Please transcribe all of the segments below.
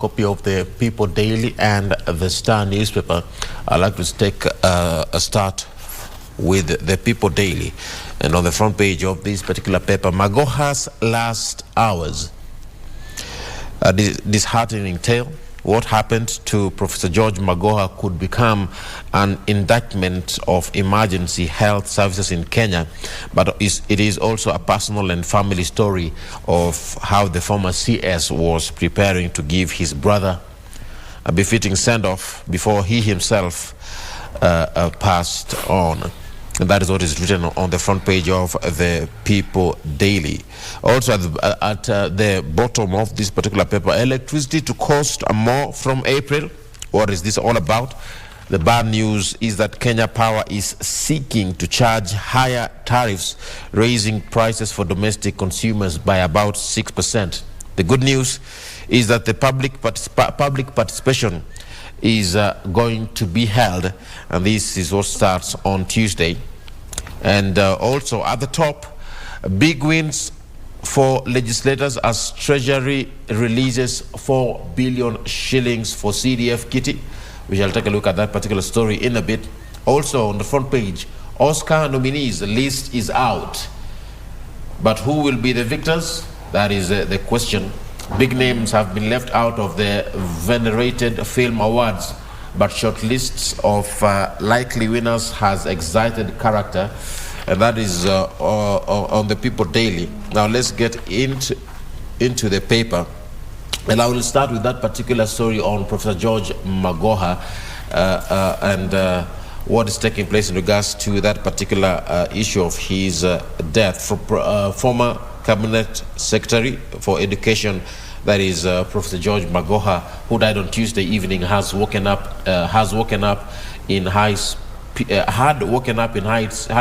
Copy of the People Daily and the Star newspaper. I'd like to take a start with the People Daily. And on the front page of this particular paper, Magoha's last hours. A disheartening tale. What happened to Professor George Magoha could become an indictment of emergency health services in Kenya, but it is also a personal and family story of how the former CS was preparing to give his brother a befitting send-off before he himself passed on. And that is what is written on the front page of the People Daily. Also at the bottom of this particular paper, electricity to cost more from April. What is this all about? The bad news is that Kenya Power is seeking to charge higher tariffs, raising prices for domestic consumers by about 6%. The good news is that the public participation is going to be held, and this is what starts on Tuesday. And also at the top, big wins for legislators as Treasury releases 4 billion shillings for KDF kitty. We shall take a look at that particular story in a bit. Also on the front page, Oscar nominees list is out. But who will be the victors? That is the question. Big names have been left out of the venerated film awards, but shortlists of likely winners has excited character, and that is on the People Daily. Now let's get into the paper, and I will start with that particular story on Professor George Magoha and what is taking place in regards to that particular issue of his death. Former Cabinet Secretary for Education, that is Professor George Magoha, who died on Tuesday evening, had woken up in high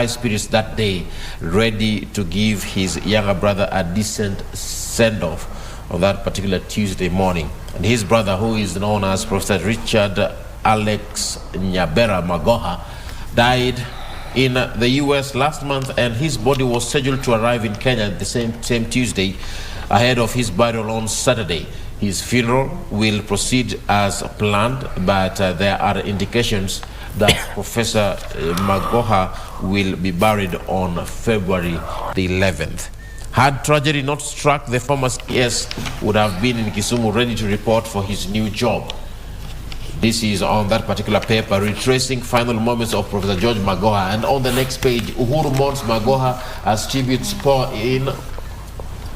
spirits that day, ready to give his younger brother a decent send-off on that particular Tuesday morning. And his brother, who is known as Professor Richard Alex Nyabera Magoha, died in the US last month, and his body was scheduled to arrive in Kenya the same Tuesday, ahead of his burial on Saturday. His funeral will proceed as planned, but there are indications that Professor Magoha will be buried on February the 11th. Had tragedy not struck, the former CS would have been in Kisumu ready to report for his new job. This is on that particular paper, retracing final moments of Professor George Magoha. And on the next page, Uhuru mourns Magoha as tributes pour in.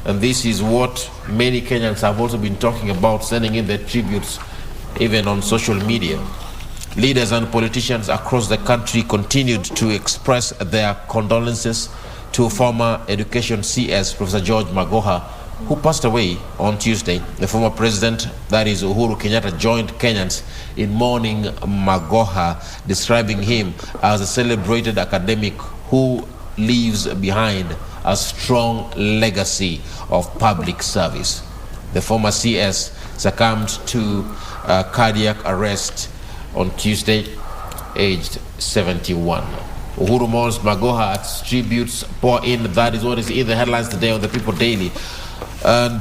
And this is what many Kenyans have also been talking about, sending in their tributes, even on social media. Leaders and politicians across the country continued to express their condolences to former Education CS, Professor George Magoha, who passed away on Tuesday. The former president, that is Uhuru Kenyatta, joined Kenyans in mourning Magoha, describing him as a celebrated academic who leaves behind a strong legacy of public service. The former CS succumbed to cardiac arrest on Tuesday, aged 71. Uhuru mourns Magoha as tributes pour in. That is what is in the headlines today on the People Daily. And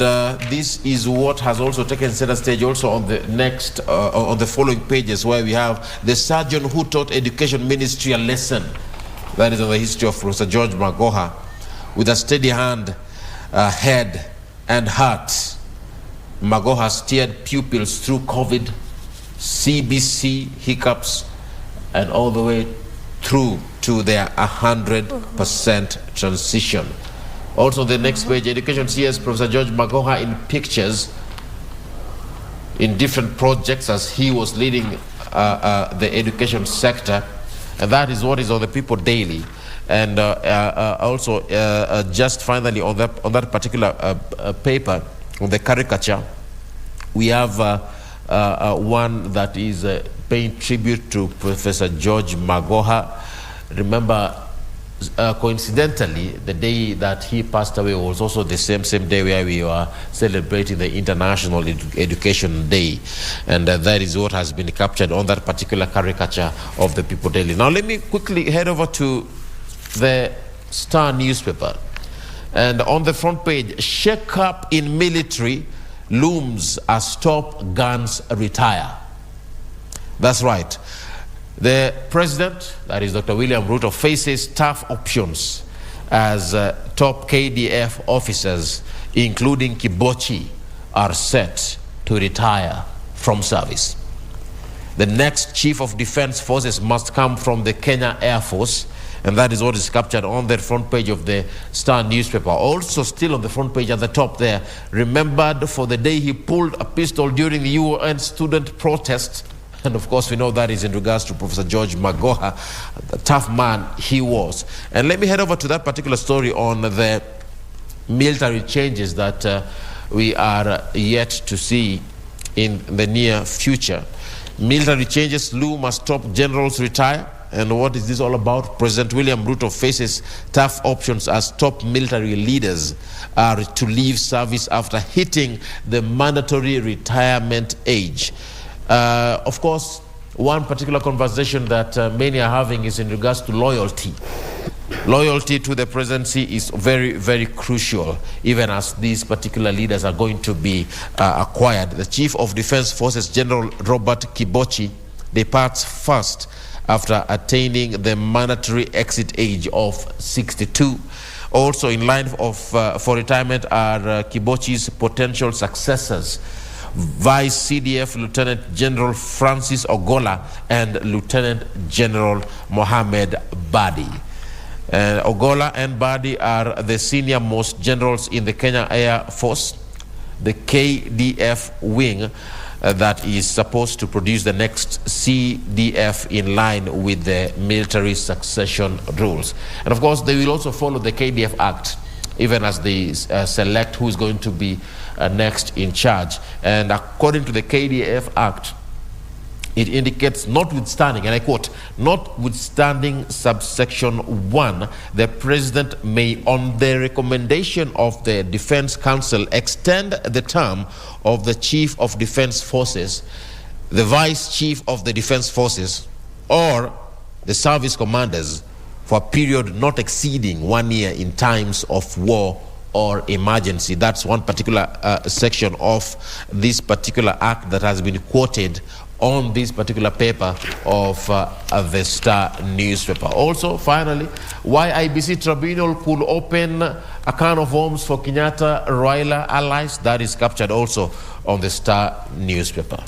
this is what has also taken center stage also on the next, on the following pages, where we have the surgeon who taught education ministry a lesson. That is on the history of Professor George Magoha. With a steady hand, head, and heart, Magoha steered pupils through COVID, KBC hiccups, and all the way through to their 100% transition. Also, the next page, Education CS Professor George Magoha in pictures in different projects as he was leading the education sector, and that is what is on the People Daily. And also, just finally on that particular paper, on the caricature, we have one that is paying tribute to Professor George Magoha. Remember, coincidentally, the day that he passed away was also the same day where we were celebrating the International Education Day, and that is what has been captured on that particular caricature of the People Daily. Now let me quickly head over to the Star newspaper, and on the front page, shake up in military looms as top guns retire. That's right. The president, that is Dr. William Ruto, faces tough options as top KDF officers, including Kibochi, are set to retire from service. The next Chief of Defense Forces must come from the Kenya Air Force, and that is what is captured on the front page of the Star newspaper. Also still on the front page at the top there, remembered for the day he pulled a pistol during the UN student protest. And of course, we know that is in regards to Professor George Magoha, the tough man he was. And let me head over to that particular story on the military changes that we are yet to see in the near future. Military changes loom as top generals retire. And what is this all about? President William Ruto faces tough options as top military leaders are to leave service after hitting the mandatory retirement age. Of course, one particular conversation that many are having is in regards to loyalty. Loyalty to the presidency is very, very crucial, even as these particular leaders are going to be acquired. The Chief of Defense Forces, General Robert Kibochi, departs first after attaining the mandatory exit age of 62. Also in line for retirement are Kibochi's potential successors, Vice CDF Lieutenant General Francis Ogola and Lieutenant General Mohammed Badi. Ogola and Badi are the senior most generals in the Kenya Air Force, the KDF wing that is supposed to produce the next CDF in line with the military succession rules. And of course, they will also follow the KDF Act, even as they select who is going to be next in charge. And according to the KDF Act, it indicates, notwithstanding, and I quote, notwithstanding subsection 1, the president may, on the recommendation of the Defense Council, extend the term of the Chief of Defense Forces, the Vice Chief of the Defense Forces, or the service commanders for a period not exceeding 1 year in times of war or emergency. That's one particular section of this particular act that has been quoted on this particular paper of the Star newspaper. Also, finally, why IBC Tribunal could open a can of worms for Kenyatta Raila allies. That is captured also on the Star newspaper.